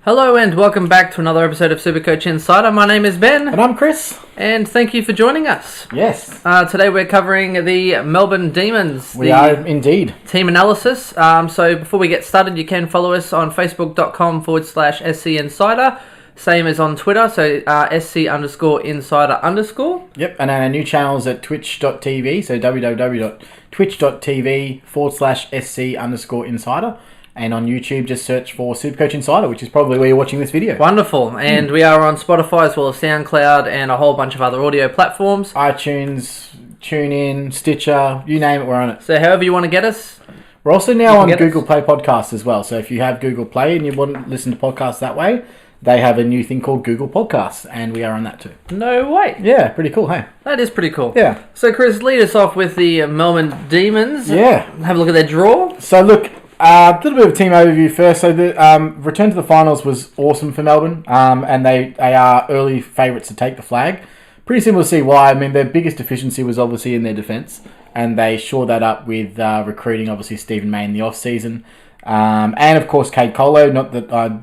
Hello and welcome back to another episode of SuperCoach Insider. My name is Ben. And I'm Chris. And thank you for joining us. Yes. Today we're covering the Melbourne Demons. We are indeed. Team analysis. So before we get started, you can follow us on facebook.com/SC Insider. Same as on Twitter, so SC_Insider_. Yep, and our new channels at twitch.tv, so www.twitch.tv/SC_Insider. And on YouTube, just search for SuperCoach Insider, which is probably where you're watching this video. Wonderful. And we are on Spotify as well as SoundCloud and a whole bunch of other audio platforms. iTunes, TuneIn, Stitcher, you name it, we're on it. So however you want to get us. We're also now on Google Play Podcasts as well. So if you have Google Play and you want to listen to podcasts that way, they have a new thing called Google Podcasts, and we are on that too. No way. Yeah, pretty cool, hey? That is pretty cool. Yeah. So Chris, lead us off with the Melbourne Demons. Yeah. Have a look at their draw. So look, a little bit of a team overview first. So the return to the finals was awesome for Melbourne, and they are early favourites to take the flag. Pretty simple to see why. I mean, their biggest deficiency was obviously in their defence, and they shored that up with recruiting, obviously, Stephen May in the off-season. And, of course, Cade Colo. Not that I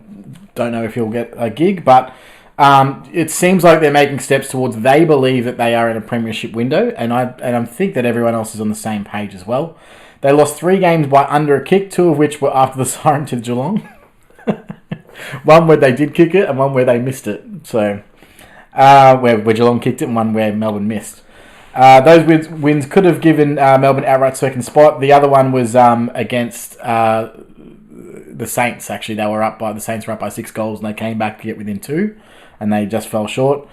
don't know if he'll get a gig, but it seems like they're making steps towards they believe that they are in a premiership window, and I think that everyone else is on the same page as well. They lost 3 games by under a kick, 2 of which were after the siren to Geelong. One where they did kick it and one where they missed it. So, where Geelong kicked it and one where Melbourne missed. Those wins could have given Melbourne outright second spot. The other one was against the Saints, actually. The Saints were up by 6 goals and they came back to get within 2 and they just fell short.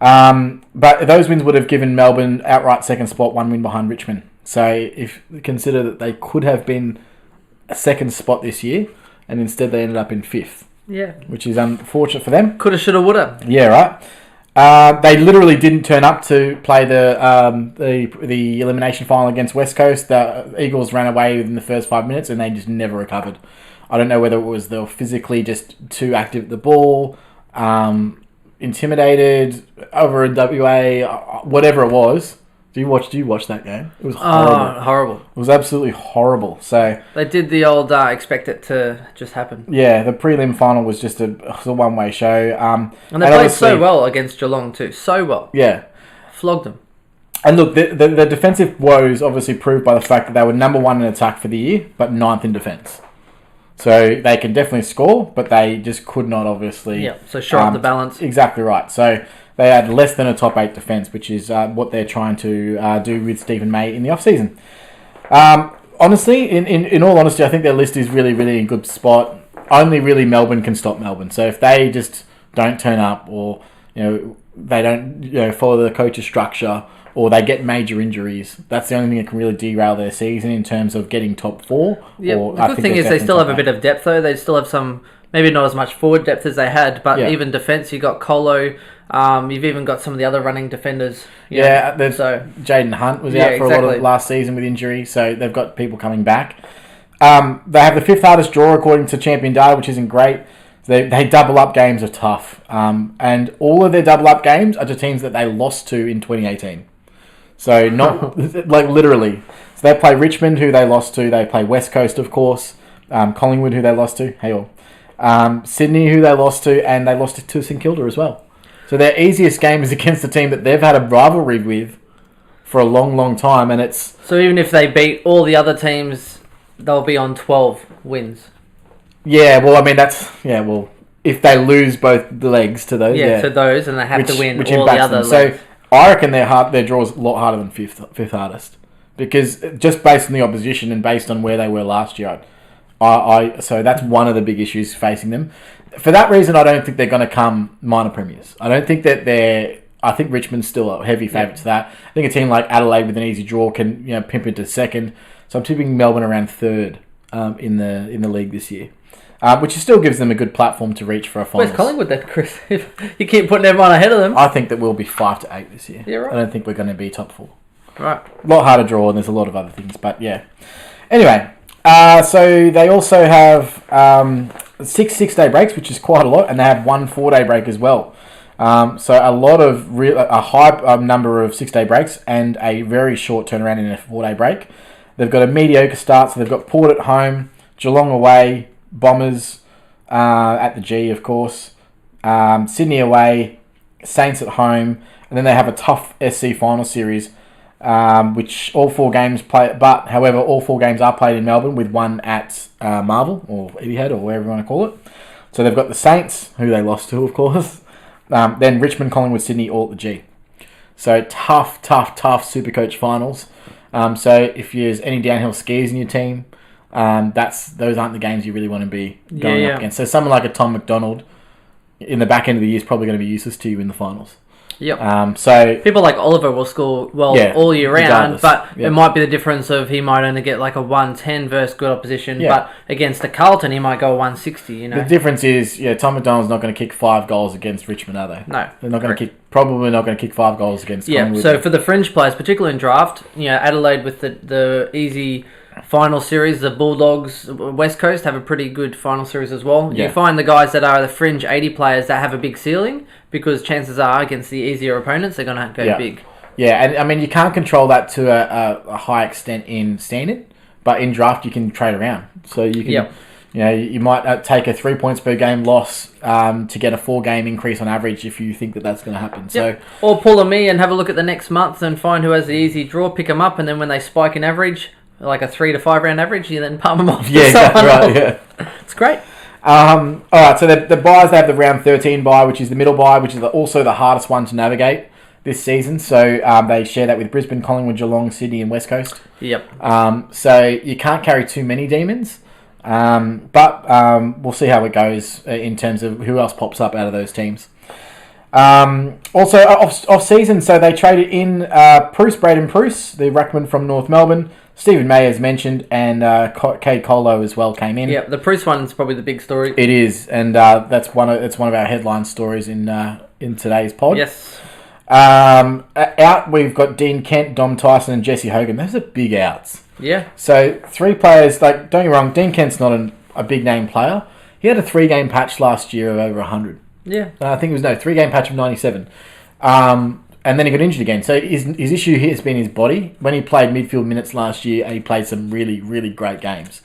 But those wins would have given Melbourne outright second spot, 1 win behind Richmond. So if consider that they could have been a second spot this year, and instead they ended up in 5th. Yeah. Which is unfortunate for them. Coulda, shoulda, woulda. Yeah, right. They literally didn't turn up to play the elimination final against West Coast. The Eagles ran away within the first 5 minutes, and they just never recovered. I don't know whether it was they were physically just too active at the ball, intimidated over in WA, whatever it was. Do you watch that game? It was horrible. Horrible. It was absolutely horrible. So they did the old expect it to just happen. Yeah, the prelim final was just a one-way show. And they played so well against Geelong too. So well. Yeah. Flogged them. And look, the defensive woes obviously proved by the fact that they were number 1 in attack for the year, but 9th in defence. So they can definitely score, but they just could not obviously... Yeah, so shore up the balance. Exactly right. So they had less than a top 8 defence, which is what they're trying to do with Stephen May in the off-season. Honestly, in all honesty, I think their list is really, really in good spot. Only really Melbourne can stop Melbourne. So if they just don't turn up or they don't follow the coach's structure or they get major injuries, that's the only thing that can really derail their season in terms of getting top 4. Yeah, the good thing is they still have a bit of depth though. They still have some... Maybe not as much forward depth as they had, but even defence, you got Colo. You've even got some of the other running defenders. Jaden Hunt was out for a lot of last season with injury, so they've got people coming back. They have the 5th hardest draw according to Champion Data, which isn't great. They double up games are tough, and all of their double up games are to teams that they lost to in 2018. So not like literally. So they play Richmond, who they lost to. They play West Coast, of course. Collingwood, who they lost to. Hey all. Sydney, who they lost to, and they lost to St Kilda as well. So their easiest game is against a team that they've had a rivalry with for a long, long time, and it's... So even if they beat all the other teams, they'll be on 12 wins. Yeah, well, I mean, that's... Yeah, well, if they lose both the legs to those... Yeah, to those, and they have to win all the other legs. So I reckon their draw's a lot harder than fifth hardest. Because just based on the opposition and based on where they were last year... So that's one of the big issues facing them. For that reason, I don't think they're going to come minor premiers. I don't think that I think Richmond's still a heavy favourite to that. I think a team like Adelaide with an easy draw can pimp into 2nd. So I'm tipping Melbourne around 3rd in the league this year, which still gives them a good platform to reach for a final. Where's Collingwood then, Chris? You keep putting everyone ahead of them. I think that we'll be 5 to 8 this year. Yeah, right. I don't think we're going to be top 4. Right. A lot harder draw, and there's a lot of other things, but yeah. Anyway. So they also have 6 6-day breaks, which is quite a lot, and they have 1 4-day break as well. So a high number of 6-day breaks and a very short turnaround in a 4-day break. They've got a mediocre start, so they've got Port at home, Geelong away, Bombers, at the G, of course. Sydney away, Saints at home, and then they have a tough SC final series, which all 4 games play. But however, all 4 games are played in Melbourne, with one at Marvel or Etihad or whatever you want to call it. So they've got the Saints, who they lost to, of course. Then Richmond, Collingwood, Sydney, all at the G. So tough SuperCoach finals. So if there's any downhill skis in your team, those aren't the games you really want to be going up against. So someone like a Tom McDonald in the back end of the year is probably going to be useless to you in the finals. Yep. So people like Oliver will score all year round, but it might be the difference of he might only get like a 110 versus good opposition, but against a Carlton he might go 160. You know, the difference is Tom McDonald's not going to kick 5 goals against Richmond, are they? No, they're not going to kick. Probably not going to kick 5 goals against. Collingwood. So for the fringe players, particularly in draft, Adelaide with the easy final series, the Bulldogs, West Coast have a pretty good final series as well. You find the guys that are the fringe 80 players that have a big ceiling, because chances are against the easier opponents they're going to go big. Yeah, and I mean you can't control that to a high extent in standard, but in draft you can trade around. So you can, you might take a 3 points per game loss to get a 4-game increase on average if you think that's going to happen. So or pull a me and have a look at the next month and find who has the easy draw, pick them up, and then when they spike in average, like a 3 to 5 round average, you then palm them off. Yeah, exactly right. Yeah, it's great. All right, so the buys, they have the round 13 buy, which is the middle buy, which is also the hardest one to navigate this season. So they share that with Brisbane, Collingwood, Geelong, Sydney, and West Coast. Yep. So you can't carry too many Demons, but we'll see how it goes in terms of who else pops up out of those teams. Also off season, so they traded in Braden Pruce, the ruckman from North Melbourne. Stephen May, as mentioned, and Cade Colo as well came in. Yeah, the Pruce one's probably the big story. It is, and that's one of our headline stories in today's pod. Yes. Out, we've got Dean Kent, Dom Tyson, and Jesse Hogan. Those are big outs. Yeah. So 3 players. Like, don't get me wrong, Dean Kent's not a big name player. He had a 3-game patch last year of over 100. Yeah. I think it was 3-game patch of 97. And then he got injured again. So his issue here has been his body. When he played midfield minutes last year, he played some really, really great games.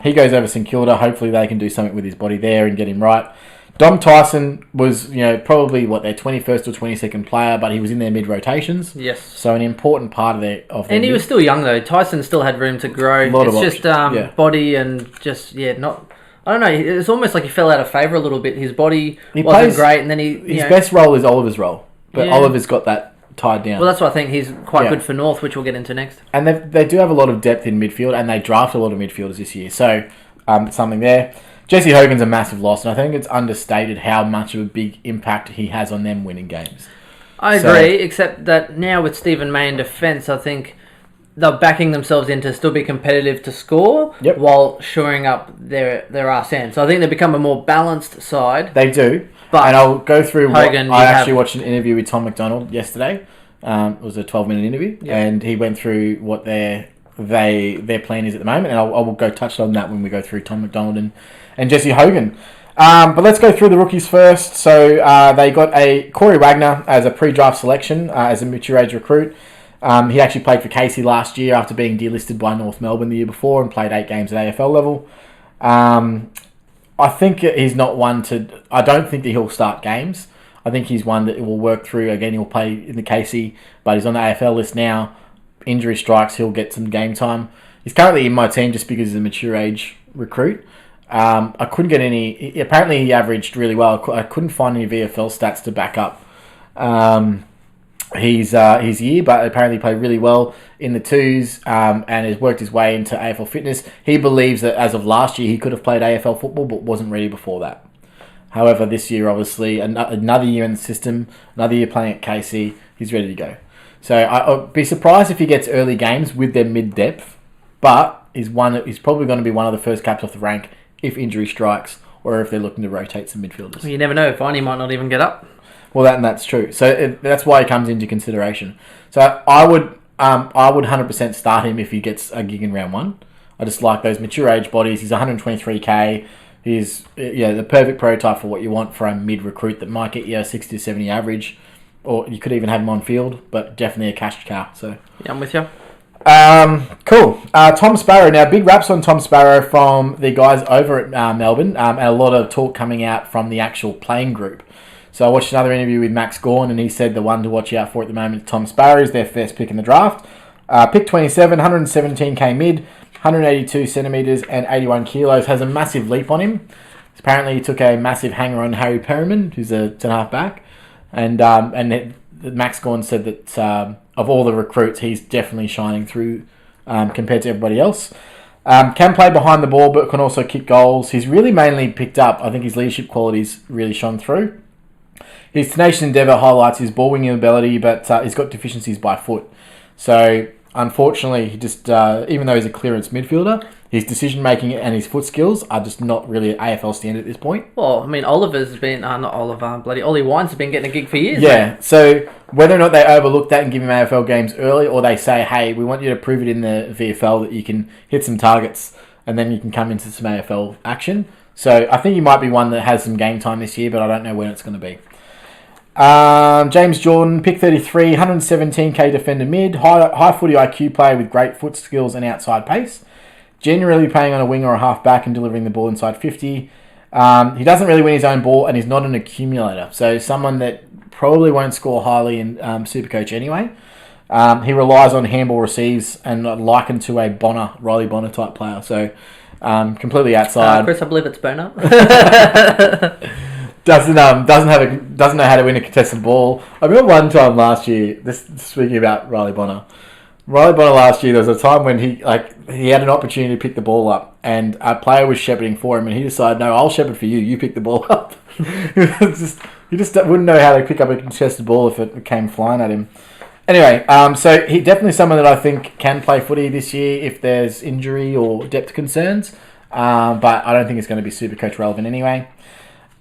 He goes over St Kilda. Hopefully they can do something with his body there and get him right. Dom Tyson was, probably their 21st or 22nd player, but he was in their mid-rotations. Yes. So an important part of their And he was still young though. Tyson still had room to grow. It's just body and just not. I don't know. It's almost like he fell out of favour a little bit. His body wasn't great, and then his best role is Oliver's role. But Oliver's got that tied down. Well, that's why I think he's quite good for North, which we'll get into next. And they do have a lot of depth in midfield, and they draft a lot of midfielders this year. So, something there. Jesse Hogan's a massive loss, and I think it's understated how much of a big impact he has on them winning games. I agree, except that now with Stephen May in defence, I think they're backing themselves in to still be competitive to score while shoring up their arse end. So I think they become a more balanced side. They do. And I'll go through Hogan, I actually watched an interview with Tom McDonald yesterday. It was a 12-minute interview, and he went through what their plan is at the moment, and I will go touch on that when we go through Tom McDonald and Jesse Hogan. But let's go through the rookies first. So they got a Corey Wagner as a pre-draft selection, as a mature age recruit. He actually played for Casey last year after being delisted by North Melbourne the year before and played 8 games at AFL level. I think he's not one to... I don't think that he'll start games. I think he's one that will work through. Again, he'll play in the Casey, but he's on the AFL list now. Injury strikes, he'll get some game time. He's currently in my team just because he's a mature age recruit. I couldn't get any... Apparently, he averaged really well. I couldn't find any VFL stats to back up his year, but apparently played really well in the 2s and has worked his way into AFL fitness. He believes that as of last year, he could have played AFL football, but wasn't ready before that. However, this year, obviously, another year in the system, another year playing at KC, he's ready to go. So I'll be surprised if he gets early games with their mid-depth, but he's probably going to be one of the first caps off the rank if injury strikes or if they're looking to rotate some midfielders. You never know. Viney might not even get up. Well, that's true. So that's why he comes into consideration. So I would 100% start him if he gets a gig in round 1. I just like those mature age bodies. He's 123k. He's the perfect prototype for what you want for a mid recruit that might get you a 60 to 70 average, or you could even have him on field, but definitely a cash cow. So yeah, I'm with you. Cool. Tom Sparrow. Now, big raps on Tom Sparrow from the guys over at Melbourne, and a lot of talk coming out from the actual playing group. So I watched another interview with Max Gawn, and he said the one to watch out for at the moment is Tom Sparrow, is their first pick in the draft. Pick 27, 117k mid, 182 centimetres and 81 kilos, has a massive leap on him. Apparently he took a massive hanger on Harry Perriman, who's a half back. And Max Gawn said that of all the recruits, he's definitely shining through compared to everybody else. Can play behind the ball, but can also kick goals. He's really mainly picked up. I think his leadership qualities really shone through. His tenacious endeavour highlights his ball winging ability, but he's got deficiencies by foot. So, unfortunately, he just even though he's a clearance midfielder, his decision making and his foot skills are just not really at AFL standard at this point. Well, I mean, Oliver's been Ollie Wines has been getting a gig for years. Yeah. Mate. So whether or not they overlook that and give him AFL games early, or they say, "Hey, we want you to prove it in the VFL that you can hit some targets, and then you can come into some AFL action." So I think he might be one that has some game time this year, but I don't know when it's going to be. James Jordan, pick 33, 117k defender mid, high footy IQ player with great foot skills and outside pace. Generally playing on a wing or a half back and delivering the ball inside 50. He doesn't really win his own ball, and he's not an accumulator. So someone that probably won't score highly in SuperCoach anyway. He relies on handball receives and likened to a Riley Bonner type player. So completely outside. Chris, I believe it's Bonner. Doesn't know how to win a contested ball. I remember one time last year, speaking about Riley Bonner. Riley Bonner last year, there was a time when he had an opportunity to pick the ball up, and a player was shepherding for him, and he decided, no, I'll shepherd for you. You pick the ball up. He just wouldn't know how to pick up a contested ball if it came flying at him. Anyway, so he definitely someone that I think can play footy this year if there's injury or depth concerns, but I don't think it's going to be SuperCoach relevant anyway.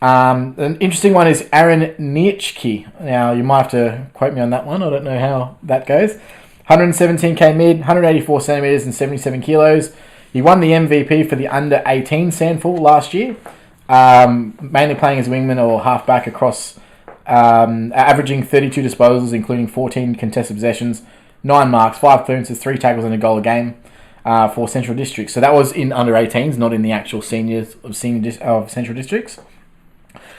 An interesting one is Aaron Nitschke. Now, you might have to quote me on that one. I don't know how that goes. 117k mid, 184 centimetres and 77 kilos. He won the MVP for the under-18 Sandful last year, mainly playing as wingman or halfback across, averaging 32 disposals, including 14 contested possessions, 9 marks, 5 clearances, 3 tackles and a goal a game for Central Districts. So that was in under-18s, not in the actual seniors of Central Districts.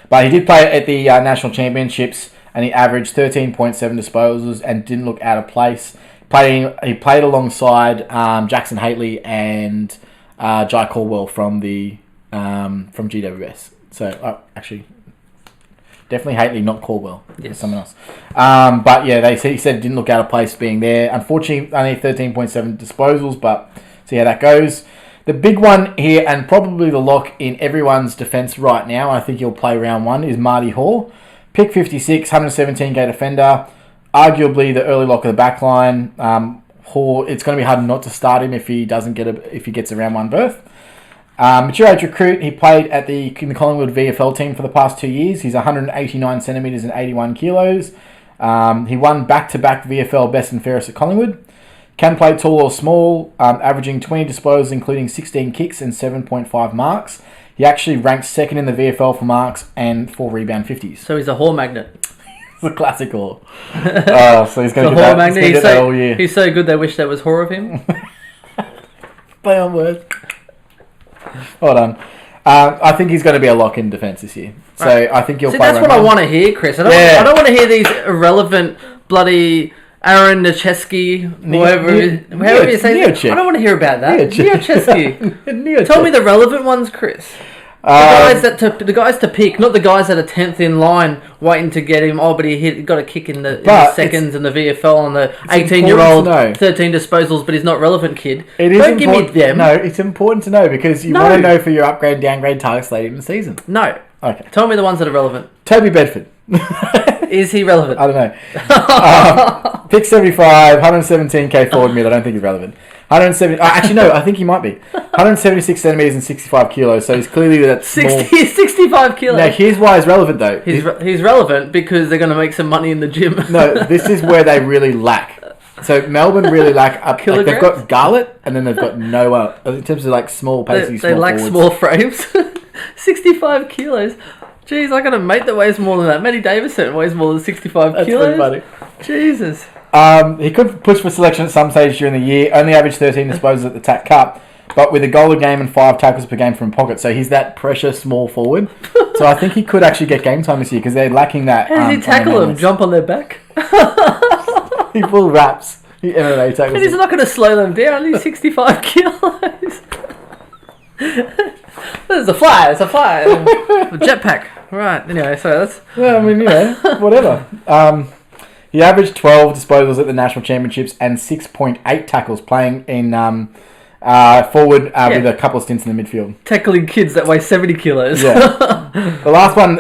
But he did play at the National Championships, and he averaged 13.7 disposals and didn't look out of place. He played alongside Jackson Haitley and Jai Caldwell from GWS. So actually, definitely Haitley, not Caldwell. Yes, someone else. But yeah, he said it didn't look out of place being there. Unfortunately, only 13.7 disposals, but see how that goes. The big one here, and probably the lock in everyone's defence right now, I think he'll play round 1, is Marty Hall. Pick 56, 117k defender. Arguably the early lock of the back line. Hall, it's going to be hard not to start him if he gets a round 1 berth. Mature age recruit, he played in the Collingwood VFL team for the past 2 years. He's 189 centimetres and 81 kilos. He won back-to-back VFL best and fairest at Collingwood. Can play tall or small, averaging 20 disposals, including 16 kicks and 7.5 marks. He actually ranks second in the VFL for marks and 4 rebound 50s. So he's a Hall magnet. It's a classic Hall. So he's going to get that all year. He's so good they wish there was Hall of him. Play on words. Well done. I think he's going to be a lock in defence this year. So right. I think he'll play. That's what I want to hear, Chris. I don't want to hear these irrelevant bloody Aaron Nitschke, however you say it. I don't want to hear about that. Nitschke. Tell me the relevant ones, Chris. The guys to pick, not the guys that are 10th in line waiting to get him. Oh, but he got a kick in the seconds in the VFL on the 18-year-old, 13 disposals, but he's not relevant kid. Don't give me them. No, it's important to know because you want to know for your upgrade and downgrade targets later in the season. No. Okay. Tell me the ones that are relevant. Toby Bedford. Is he relevant? I don't know. Pick 75, 117k forward mid. I don't think he's relevant. 170. Actually, no. I think he might be. 176 centimeters and 65 kilos. So he's clearly that small. 65 kilos. Now, here's why he's relevant, though. He's relevant because they're going to make some money in the gym. No, this is where they really lack. So Melbourne really lack up. Like they've got Garlett, and then they've got Noah in terms of like small, pacey, They lack small frames. 65 kilos. Jeez, I got a mate that weighs more than that. Matty Davison weighs more than 65 kilos. That's funny. Jesus. He could push for selection at some stage during the year. Only averaged 13 disposals at the TAC Cup, but with a goal a game and 5 tackles per game from pocket. So he's that pressure small forward. So I think he could actually get game time this year because they're lacking that. How does he tackle them? Jump on their back? He full wraps. He MMA tackles. And he's not going to slow them down. He's 65 kilos. There's a fly. It's a fly. A jetpack. Right. Anyway, so that's... Yeah, I mean, whatever. He averaged 12 disposals at the national championships and 6.8 tackles playing in forward with a couple of stints in the midfield. Tackling kids that weigh 70 kilos. Yeah. The last one,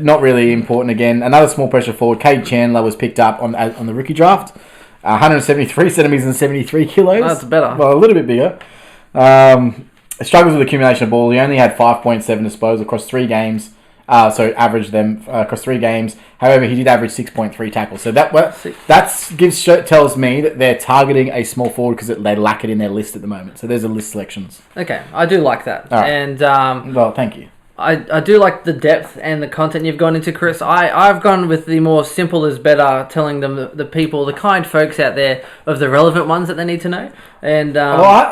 not really important again. Another small pressure forward, Cade Chandler, was picked up on the rookie draft. 173 centimetres and 73 kilos. Oh, that's better. Well, a little bit bigger. Struggles with accumulation of ball. He only had 5.7 disposals across 3 games. So averaged them across 3 games. However, he did average 6.3 tackles. So that tells me that they're targeting a small forward because they lack it in their list at the moment. So there's a list selections. Okay, I do like that. Right. And well, thank you. I do like the depth and the content you've gone into, Chris. I've gone with the more simple is better, telling them the people, the kind folks out there, of the relevant ones that they need to know. And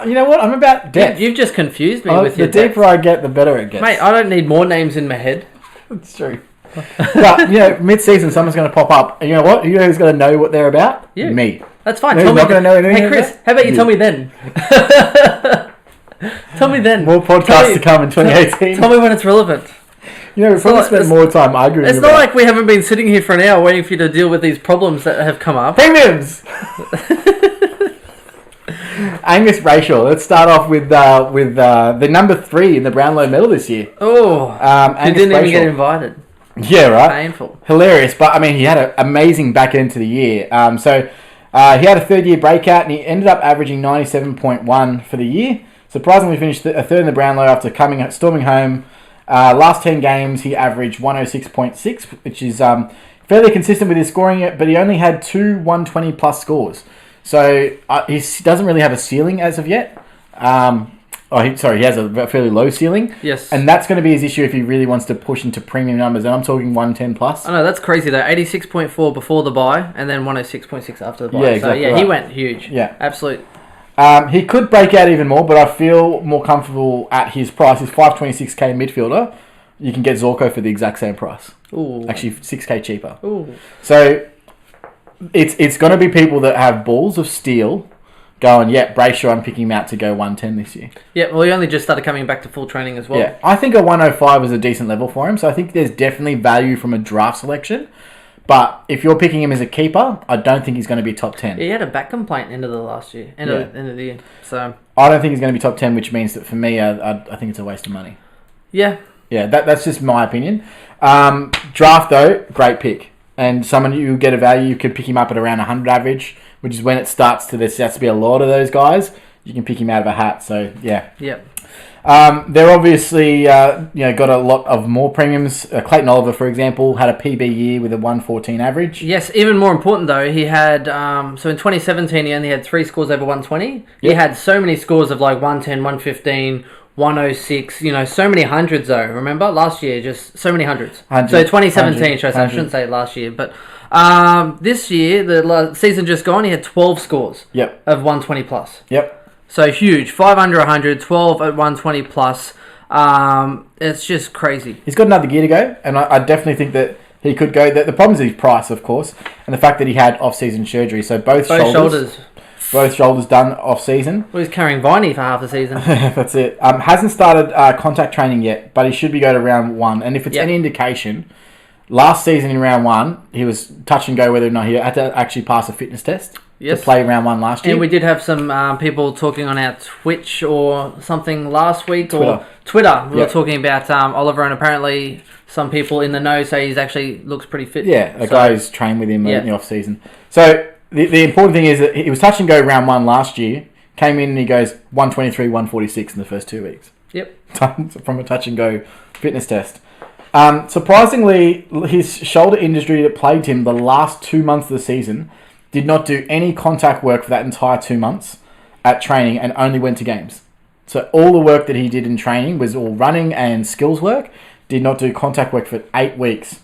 you know what? I'm about depth. You've just confused me with your The deeper I get, the better it gets. Mate, I don't need more names in my head. It's true. But, mid-season, someone's going to pop up. And you know what? You know who's going to know what they're about? You. Me. That's fine. Who's not going to know anything Hey, Chris, how about you tell me then? Tell me then. More podcasts to come in 2018. Tell me when it's relevant. We probably spent more time arguing. It's not like we haven't been sitting here for an hour waiting for you to deal with these problems that have come up. Premiums! Angus Brayshaw. Let's start off with the number 3 in the Brownlow medal this year. Oh, he didn't even get invited. Yeah, right. Painful. Hilarious, but I mean, he had an amazing back end to the year. So he had a third-year breakout, and he ended up averaging 97.1 for the year. Surprisingly, finished a third in the Brownlow after storming home. Last 10 games, he averaged 106.6, which is fairly consistent with his scoring, but he only had 2 120-plus scores. So he doesn't really have a ceiling as of yet. He has a fairly low ceiling. Yes. And that's going to be his issue if he really wants to push into premium numbers. And I'm talking 110+. I know, that's crazy though. 86.4 before the bye, and then 106.6 after the bye. Yeah, exactly. So, he went huge. Yeah. Absolute. He could break out even more, but I feel more comfortable at his price. He's $526K midfielder. You can get Zorko for the exact same price. Ooh. Actually, $6K cheaper. Ooh. So it's going to be people that have balls of steel going, Brayshaw, I'm picking him out to go 110 this year. Yeah, well, he only just started coming back to full training as well. Yeah, I think a 105 is a decent level for him, so I think there's definitely value from a draft selection. But if you're picking him as a keeper, I don't think he's going to be top 10. He had a back complaint end of the last year, end of the year. So I don't think he's going to be top 10, which means that for me, I think it's a waste of money. Yeah. Yeah, that's just my opinion. Draft, though, great pick. And someone you get a value, you could pick him up at around 100 average, which is when it starts to be a lot of those guys. You can pick him out of a hat, so yeah. Yep. They're obviously got a lot of more premiums. Clayton Oliver, for example, had a PB year with a 114 average. Yes, even more important though, he had so in 2017 he only had 3 scores over 120. He had so many scores of like 110, 115, 106. So many hundreds though. Remember last year, just so many hundreds. So 2017 shows. I shouldn't say last year, but this year the season just gone, he had 12 scores. Yep. Of 120 plus. Yep. So huge, 5 under 100, 12 at 120 plus. It's just crazy. He's got another year to go, and I definitely think that he could go. The problem is his price, of course, and the fact that he had off-season surgery. So both shoulders done off-season. Well, he's carrying Viney for half the season. That's it. Hasn't started contact training yet, but he should be going to round 1. And if it's any indication, last season in round 1, he was touch and go whether or not he had to actually pass a fitness test. Yes. To play round 1 last year. And we did have some people talking on our Twitch or something last week. Twitter. Or Twitter. We were talking about Oliver, and apparently some people in the know say he's actually looks pretty fit. Yeah, a guy who's trained with him in the off-season. So the important thing is that he was touch and go round 1 last year, came in and he goes 123, 146 in the first 2 weeks. Yep. From a touch and go fitness test. Surprisingly, his shoulder injury that plagued him the last 2 months of the season did not do any contact work for that entire 2 months at training and only went to games. So all the work that he did in training was all running and skills work, did not do contact work for 8 weeks.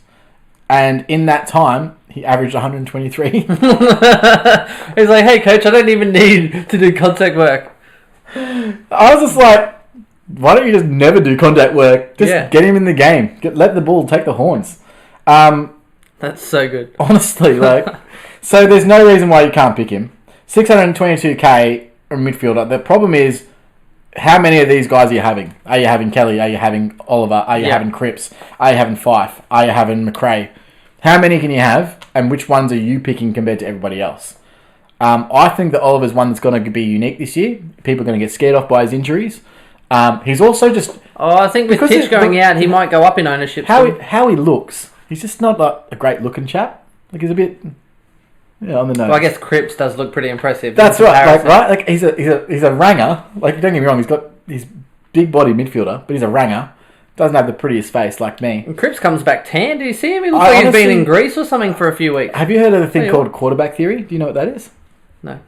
And in that time, he averaged 123. He's like, hey, coach, I don't even need to do contact work. I was just like, why don't you just never do contact work? Just get him in the game. Let the ball take the horns. That's so good. Honestly, so there's no reason why you can't pick him. 622k midfielder. The problem is, how many of these guys are you having? Are you having Kelly? Are you having Oliver? Are you having Cripps? Are you having Fife? Are you having McRae? How many can you have? And which ones are you picking compared to everybody else? I think that Oliver's one that's going to be unique this year. People are going to get scared off by his injuries. He's also just... I think with Titch going out, he might go up in ownership. How he looks, he's just not a great looking chap. He's a bit... Yeah, on the nose. Well, I guess Cripps does look pretty impressive. That's right. He's a ranger. Don't get me wrong. He's big body midfielder, but he's a ranger. Doesn't have the prettiest face like me. And Cripps comes back tan. Do you see him? He looks like he's been in Greece or something for a few weeks. Have you heard of the thing called quarterback theory? Do you know what that is? No.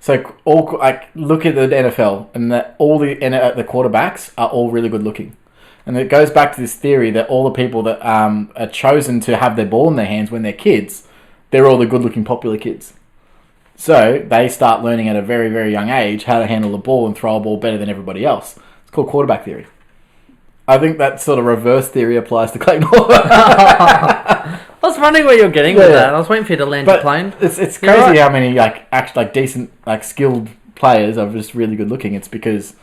So look at the NFL, and all the quarterbacks are all really good looking, and it goes back to this theory that all the people that are chosen to have their ball in their hands when they're kids, they're all the good-looking, popular kids. So they start learning at a very, very young age how to handle the ball and throw a ball better than everybody else. It's called quarterback theory. I think that sort of reverse theory applies to Clayton Hall. I was wondering where you're getting with that. I was waiting for you to land your plane. It's crazy how many decent, skilled players are just really good looking. It's because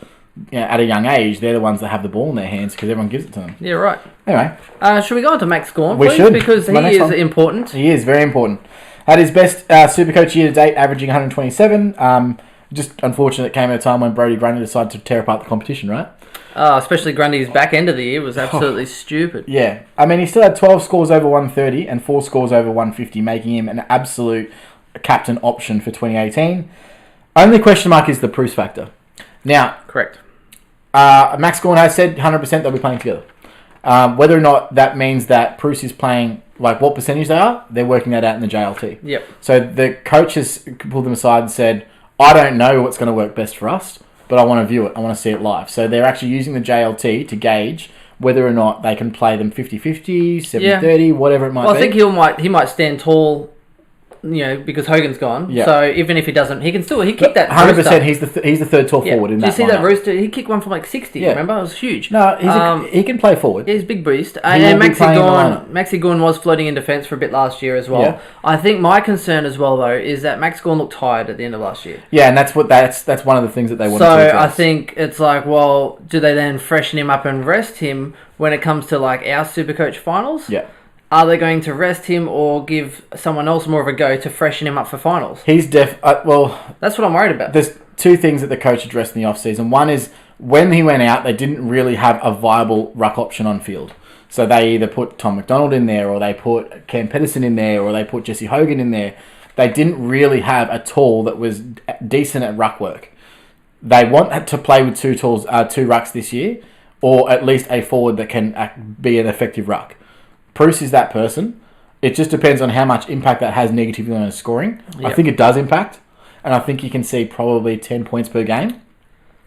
at a young age, they're the ones that have the ball in their hands because everyone gives it to them. Yeah, right. Anyway. Should we go on to Max Gawn, please? We should. Because he is important. He is very important. Had his best SuperCoach year to date, averaging 127. Just unfortunate it came at a time when Brodie Grundy decided to tear apart the competition, right? Especially Grundy's back end of the year was absolutely stupid. Yeah. I mean, he still had 12 scores over 130 and 4 scores over 150, making him an absolute captain option for 2018. Only question mark is the Bruce factor. Now, correct. Max Gawn has said 100% they'll be playing together. Whether or not that means that Bruce is playing, what percentage they are, they're working that out in the JLT. Yep. So the coach has pulled them aside and said, I don't know what's going to work best for us, but I want to view it. I want to see it live. So they're actually using the JLT to gauge whether or not they can play them 50-50, 70-30, whatever it might be. Well, I think he might stand tall, because Hogan's gone. Yeah. So even if he doesn't, he can still kick that. 100%. He's the third tall forward in that. Did you see that rooster? He kicked one from 60. Remember, it was huge. No, he can play forward. He's a big beast. And Maxi Gawn was floating in defence for a bit last year as well. Yeah. I think my concern as well though is that Max Gawn looked tired at the end of last year. Yeah, and that's one of the things that they want to address. So I think it's do they then freshen him up and rest him when it comes to our SuperCoach finals? Yeah. Are they going to rest him or give someone else more of a go to freshen him up for finals? He's that's what I'm worried about. There's two things that the coach addressed in the off-season. One is when he went out, they didn't really have a viable ruck option on field. So they either put Tom McDonald in there, or they put Cam Pedersen in there, or they put Jesse Hogan in there. They didn't really have a tool that was decent at ruck work. They want to play with two rucks this year, or at least a forward that can be an effective ruck. Bruce is that person. It just depends on how much impact that has negatively on his scoring. Yep. I think it does impact, and I think you can see probably 10 points per game.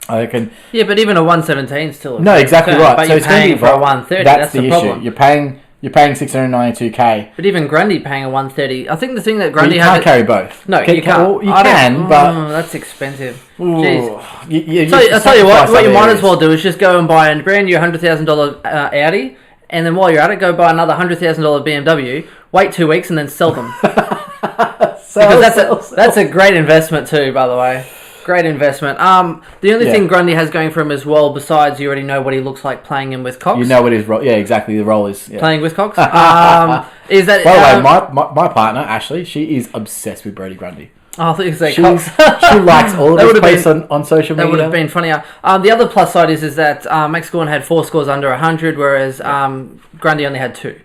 I reckon. Yeah, but even a 117 is still no, exactly right. But so you're paying for a 130. That's the issue. You're paying 692k. But even Grundy paying a 130. I think the thing that Grundy you can't carry both. No, you can't. Well, you can, but that's expensive. Jeez. I'll tell you what you might as well do is just go and buy a brand new $100,000 Audi. And then while you're at it, go buy another $100,000 BMW, wait 2 weeks, and then sell them. Because that's a great investment too, by the way. Great investment. The only thing Grundy has going for him as well, besides you already know what he looks like playing him with Cox. You know what his role? Yeah, exactly. The role is playing with Cox. Is that? By the way, my partner Ashley, she is obsessed with Brodie Grundy. Oh, I thought you were saying Cox. She likes all of his posts on social media. That would have been funnier. The other plus side is that Max Gawn had 4 scores under 100, whereas Grundy only had 2.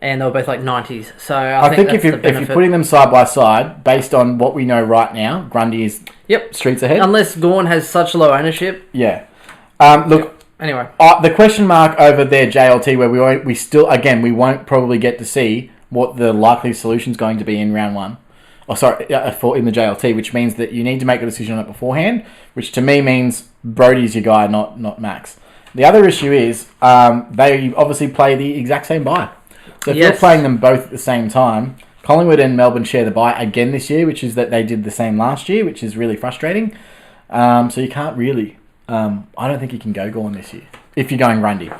And they were both 90s. So I think if you're putting them side by side, based on what we know right now, Grundy is streets ahead. Unless Gawn has such low ownership. Yeah. Anyway. The question mark over their JLT, where we won't probably get to see what the likely solution is going to be in round 1. In the JLT, which means that you need to make a decision on it beforehand, which to me means Brodie's your guy, not Max. The other issue is they obviously play the exact same bye. So if you're playing them both at the same time, Collingwood and Melbourne share the bye again this year, which is that they did the same last year, which is really frustrating. So you can't really... I don't think you can go Gawn this year if you're going Grundy.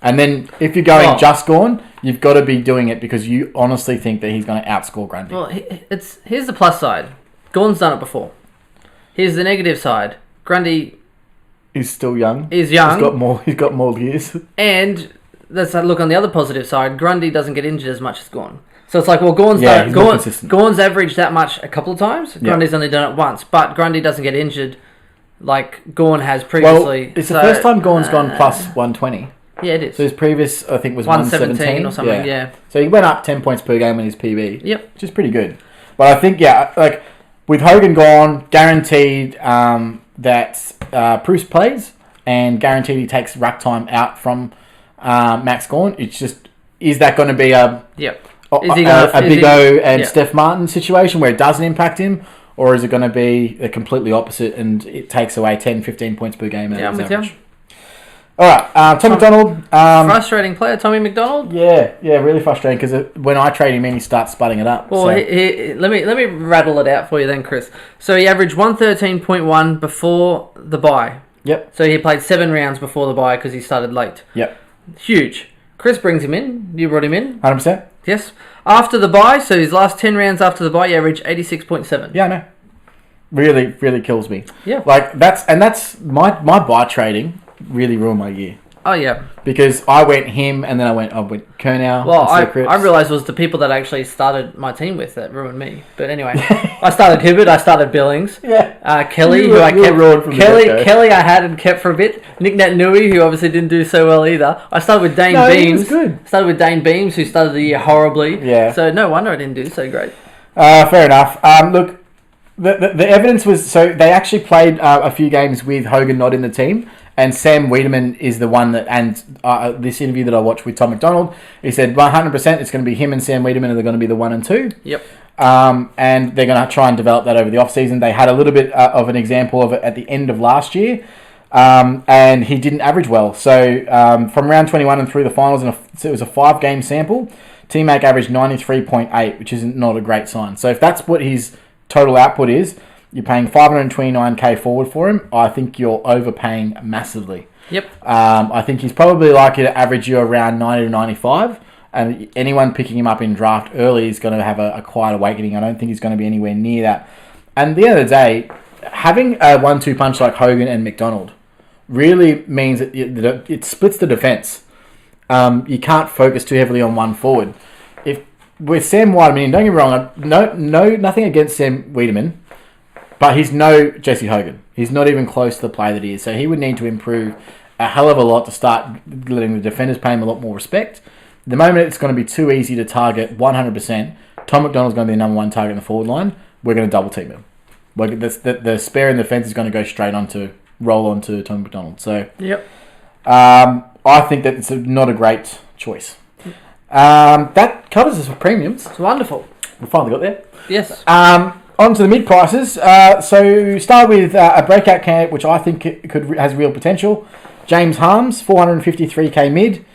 And then if you're going just Gawn, you've got to be doing it because you honestly think that he's going to outscore Grundy. Well, here's the plus side. Gawn's done it before. Here's the negative side. Grundy... He's still young. He's young. He's got more years. And let's look on the other positive side. Grundy doesn't get injured as much as Gawn. So it's like, well, Gawn's averaged that much a couple of times. Grundy's only done it once. But Grundy doesn't get injured like Gawn has previously. Well, it's the first time Gawn's gone plus 120. Yeah, it is. So his previous, I think, was 117 or something, yeah. So he went up 10 points per game in his PB. Yep. Which is pretty good. But I think, like, with Hogan gone, guaranteed that Bruce plays and guaranteed he takes ruck time out from Max Gawn. It's just, is that going to be a Big O and Steph Martin situation where it doesn't impact him? Or is it going to be the completely opposite and it takes away 10, 15 points per game? I'm with you. All right, Tom McDonald. Frustrating player, Tommy McDonald. Yeah, really frustrating because when I trade him in, he starts sputting it up. Well, let me rattle it out for you then, Chris. So he averaged 113.1 before the bye. Yep. So he played 7 rounds before the bye because he started late. Yep. Huge. Chris brings him in. You brought him in. 100%. Yes. After the bye, so his last 10 rounds after the bye, he averaged 86.7. Yeah, I know. Really, really kills me. Yeah. Like, that's my bye trading really ruined my year. Oh, yeah. Because I went him and then I went Kernow. Well, I realised it was the people that actually started my team with that ruined me. But anyway, I started Hibbert, I started Billings. Yeah. Kelly, who I kept. Kelly I had and kept for a bit. Nick Nui, who obviously didn't do so well either. I started with Dane Beams. He was good. Started with Dane Beams, who started the year horribly. Yeah. So no wonder I didn't do so great. Fair enough. Look, the evidence was... So they actually played a few games with Hogan not in the team. And Sam Wiedemann is the one that, and this interview that I watched with Tom McDonald, he said 100% it's going to be him and Sam Wiedemann and they're going to be the 1 and 2. Yep. And they're going to try and develop that over the off-season. They had a little bit of an example of it at the end of last year, and he didn't average well. So from round 21 and through the finals, so it was a 5-game sample, T-Mac averaged 93.8, which is not a great sign. So if that's what his total output is, you're paying $529K forward for him. I think you're overpaying massively. Yep. I think he's probably likely to average you around 90 to 95. And anyone picking him up in draft early is going to have a quiet awakening. I don't think he's going to be anywhere near that. And at the end of the day, having a 1-2 punch like Hogan and McDonald really means that it splits the defence. You can't focus too heavily on one forward. If with Sam Wiedemann, don't get me wrong, nothing against Sam Wiedemann. But he's no Jesse Hogan. He's not even close to the player that he is. So he would need to improve a hell of a lot to start letting the defenders pay him a lot more respect. The moment it's going to be too easy to target 100%, Tom McDonald's going to be the number 1 target in the forward line. We're going to double team him. The spare in the fence is going to go straight roll onto Tom McDonald. So yep. I think that it's not a great choice. That covers us for premiums. It's wonderful. We finally got there. Yes. On to the mid prices. So start with a breakout candidate, which I think has real potential. James Harms, 453k mid.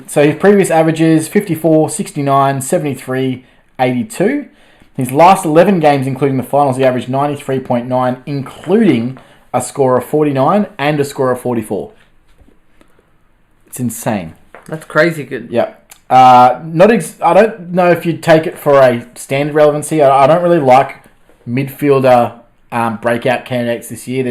So his previous averages 54, 69, 73, 82. His last 11 games, including the finals, he averaged 93.9, including a score of 49 and a score of 44. It's insane. That's crazy good. Yeah. I don't know if you'd take it for a standard relevancy. I don't really like midfielder breakout candidates this year.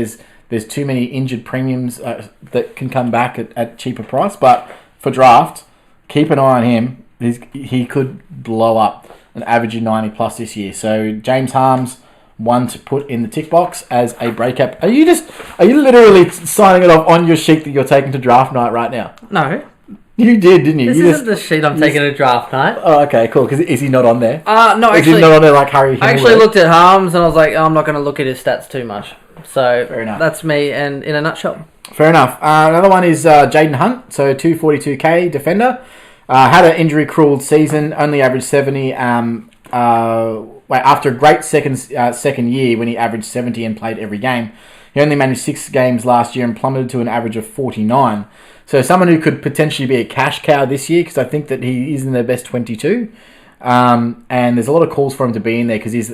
There's too many injured premiums that can come back at cheaper price. But for draft, keep an eye on him. He could blow up and average you 90 plus this year. So James Harms, one to put in the tick box as a breakout. Are you literally signing it off on your sheet that you're taking to draft night right now? No. You did, didn't you? This isn't the sheet I'm taking to draft night. Oh, okay, cool. Because is he not on there? No, actually. Is he not on there like Harry Himmel? I actually looked at Harms and I was like, I'm not going to look at his stats too much. So fair enough. That's me, and in a nutshell. Fair enough. Another one is Jaden Hunt, so 242k defender. Had an injury-cruelled season, only averaged 70. After a great second year when he averaged 70 and played every game, he only managed 6 games last year and plummeted to an average of 49. So someone who could potentially be a cash cow this year, because I think that he is in their best 22. And there's a lot of calls for him to be in there because he's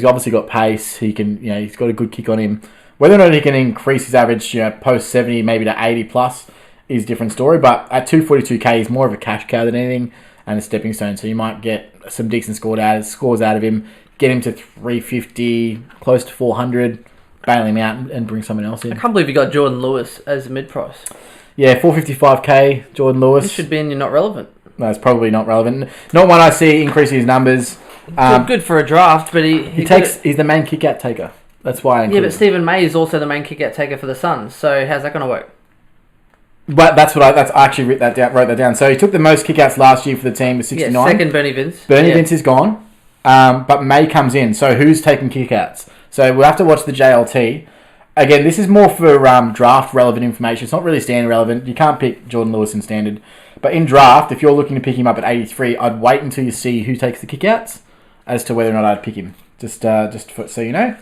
obviously got pace. He can, he's got a good kick on him. Whether or not he can increase his average, post 70, maybe to 80 plus, is a different story. But at 242k, he's more of a cash cow than anything and a stepping stone. So you might get some decent scores out of him, get him to 350, close to 400, bail him out and bring someone else in. I can't believe you got Jordan Lewis as a mid-price. Yeah, 455k, Jordan Lewis. This should be in You're Not Relevant. No, it's probably not relevant. Not one I see increasing his numbers. Good for a draft, but he's the main kick-out taker. That's why I include him. Stephen May is also the main kick-out taker for the Suns. So how's that going to work? But I actually wrote that down. So he took the most kickouts last year for the team with 69. Yeah, second Bernie Vince. Vince is gone, but May comes in. So who's taking kickouts? So we'll have to watch the JLT. Again, this is more for draft relevant information. It's not really standard relevant. You can't pick Jordan Lewis in standard. But in draft, if you're looking to pick him up at 83, I'd wait until you see who takes the kickouts as to whether or not I'd pick him. Just so you know.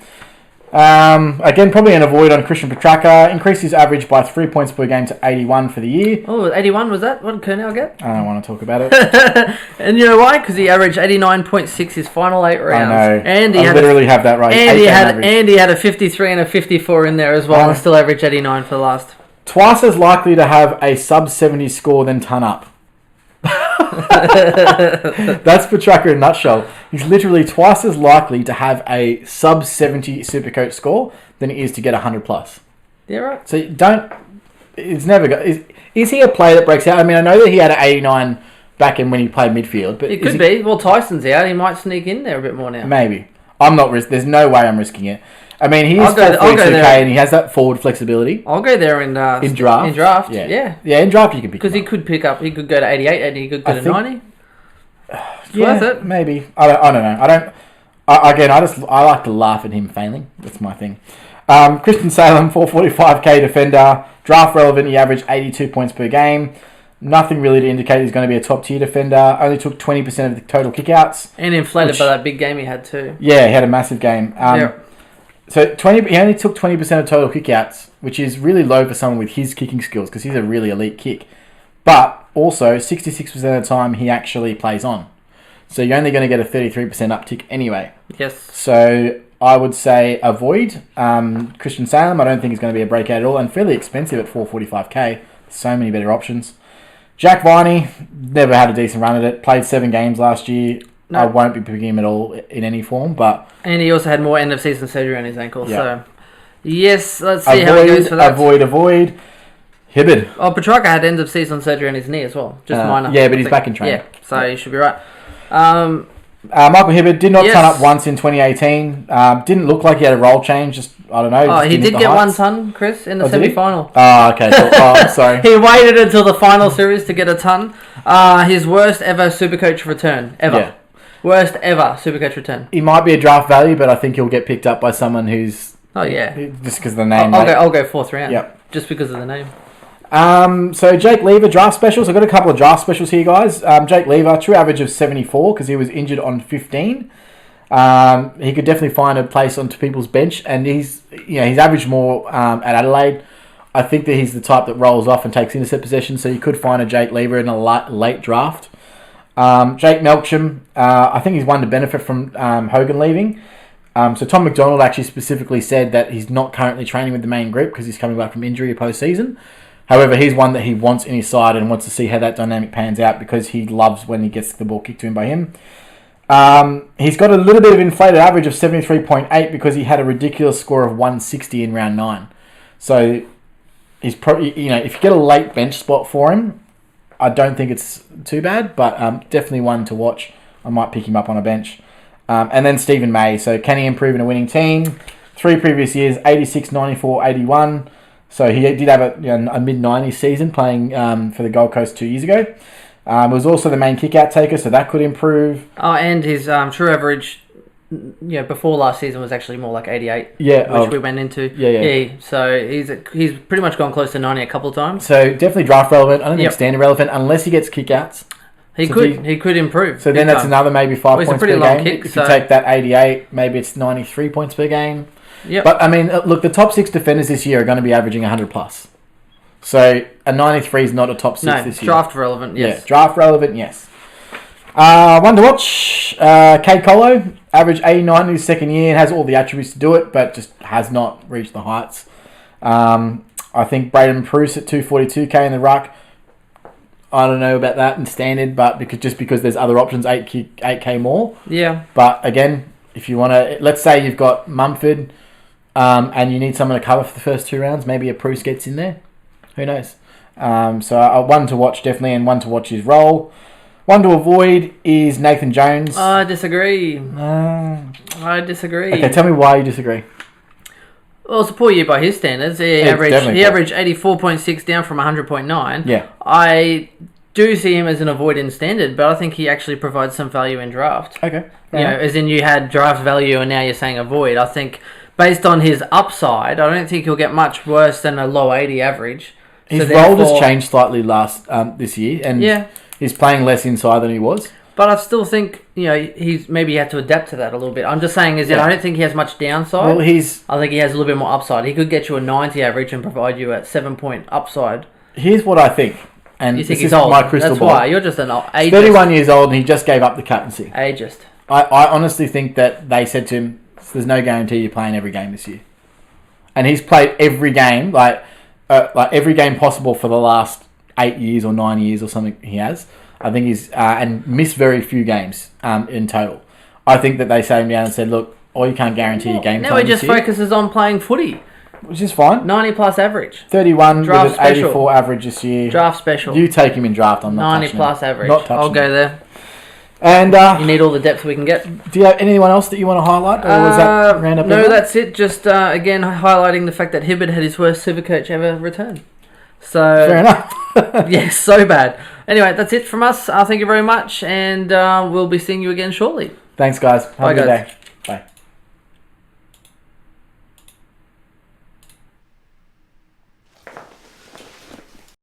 Again, probably an avoid on Christian Petracca. Increased his average by 3 points per game to 81 for the year. Oh, 81 was that? What did Kernell get? I don't want to talk about it. And you know why? Because he averaged 89.6 his final 8 rounds. I know. And I literally have that right. And he had a 53 and a 54 in there as well, and still averaged 89 for the last. Twice as likely to have a sub 70 score than ton up. That's Petracca in a nutshell. He's literally twice as likely to have a sub 70 SuperCoach score than he is to get 100 plus. Yeah, right. So it's never is he a player that breaks out? I mean, I know that he had an 89 back in when he played midfield, but it could be. Well, Tyson's out. He might sneak in there a bit more now. Maybe. I'm not there's no way I'm risking it. I mean, he is 442k and he has that forward flexibility. I'll go there in draft. In draft, yeah. Yeah, in draft you can pick because he could pick up. He could go to 88 and he could go to 90. It's worth it. Maybe. I don't know. I like to laugh at him failing. That's my thing. Christian Salem, 445k defender. Draft relevant, he averaged 82 points per game. Nothing really to indicate he's going to be a top tier defender. Only took 20% of the total kickouts. And inflated by that big game he had too. Yeah, he had a massive game. So he only took 20% of total kickouts, which is really low for someone with his kicking skills because he's a really elite kick. But also, 66% of the time he actually plays on. So you're only going to get a 33% uptick anyway. Yes. So I would say avoid Christian Salem. I don't think he's going to be a breakout at all, and fairly expensive at 445k. So many better options. Jack Viney, never had a decent run at it. Played 7 games last year. No. I won't be picking him at all in any form, but... And he also had more end-of-season surgery on his ankle, so... Yes, let's see how it goes for that. Avoid. Hibbard. Oh, Petracca had end-of-season surgery on his knee as well. Just minor. Yeah, but he's back in training. Yeah, so he should be right. Michael Hibbard did not turn up once in 2018. Didn't look like he had a role change. Just, I don't know. He did get 1 ton, Chris, in the semi-final. Oh, okay. Cool. Sorry. He waited until the final series to get a ton. His worst ever SuperCoach return. Ever. Yeah. Worst ever SuperCoach return. He might be a draft value, but I think he'll get picked up by someone who's... Oh, yeah. Just because of the name. I'll go 4th round. Yep. Just because of the name. So Jake Lever draft specials. I've got a couple of draft specials here, guys. Jake Lever, true average of 74 because he was injured on 15. He could definitely find a place onto people's bench, and he's averaged more at Adelaide. I think that he's the type that rolls off and takes intercept possession, so you could find a Jake Lever in a late draft. Jake Melksham, I think he's one to benefit from Hogan leaving. So Tom McDonald actually specifically said that he's not currently training with the main group because he's coming back from injury post-season. However, he's one that he wants in his side and wants to see how that dynamic pans out because he loves when he gets the ball kicked to him by him. He's got a little bit of inflated average of 73.8 because he had a ridiculous score of 160 in round 9. So he's probably, if you get a late bench spot for him, I don't think it's too bad, but definitely one to watch. I might pick him up on a bench. And then Stephen May. So can he improve in a winning team? 3 previous years, 86, 94, 81. So he did have a mid-90s season playing for the Gold Coast 2 years ago. Was also the main kick-out taker, so that could improve. Oh, and his true average before last season was actually more like 88. Yeah. Which we went into. Yeah. So he's pretty much gone close to 90 a couple of times. So definitely draft relevant. I don't think standard relevant unless he gets kick-outs. He could improve. So then that's another maybe 5 points per game. Kick, if you take that 88, maybe it's 93 points per game. Yep. But, I mean, look, the top 6 defenders this year are going to be averaging 100 plus. So a 93 is not a top 6 this year. Draft relevant, yes. Yeah, draft relevant, yes. One to watch. Kate Colo, average 89 in his second year, has all the attributes to do it, but just has not reached the heights. I think Braden Pruce at 242k in the ruck. I don't know about that in standard, but because there's other options, 8k more. Yeah. But again, if you want to, let's say you've got Mumford, and you need someone to cover for the first 2 rounds, maybe a Pruce gets in there. Who knows? So one to watch definitely, and one to watch his role. One to avoid is Nathan Jones. I disagree. I disagree. Okay, tell me why you disagree. Well, it's a poor year by his standards. He averaged 84.6 down from 100.9. Yeah. I do see him as an avoid in standard, but I think he actually provides some value in draft. Okay. As in you had draft value and now you're saying avoid. I think based on his upside, I don't think he'll get much worse than a low 80 average. His role has changed slightly this year, and yeah, he's playing less inside than he was. But I still think, he's maybe had to adapt to that a little bit. I'm just saying I don't think he has much downside. Well, I think he has a little bit more upside. He could get you a 90 average and provide you a 7-point upside. Here's what I think. And you think he's old? My crystal ball. That's why. You're just an old ageist. 31 years old and he just gave up the captaincy. Ageist. I honestly think that they said to him, there's no guarantee you're playing every game this year. And he's played every game, like every game possible for the last 8 years or 9 years or something he has. I think he's and missed very few games in total. I think that they sat him down and said, look, you can't guarantee your game time now he just this year, focuses on playing footy. which is fine. 90 plus average. 31 draft with an 84 average this year. Draft special. You take him in draft. I'm not 90 plus average. Not touching I'll go there. And you need all the depth we can get. Do you have anyone else that you want to highlight, or was that round up? No, that's it. Just again highlighting the fact that Hibberd had his worst SuperCoach ever return. So fair enough. Yeah, so bad. Anyway, that's it from us. Thank you very much, and we'll be seeing you again shortly. Thanks, guys. Have a good day.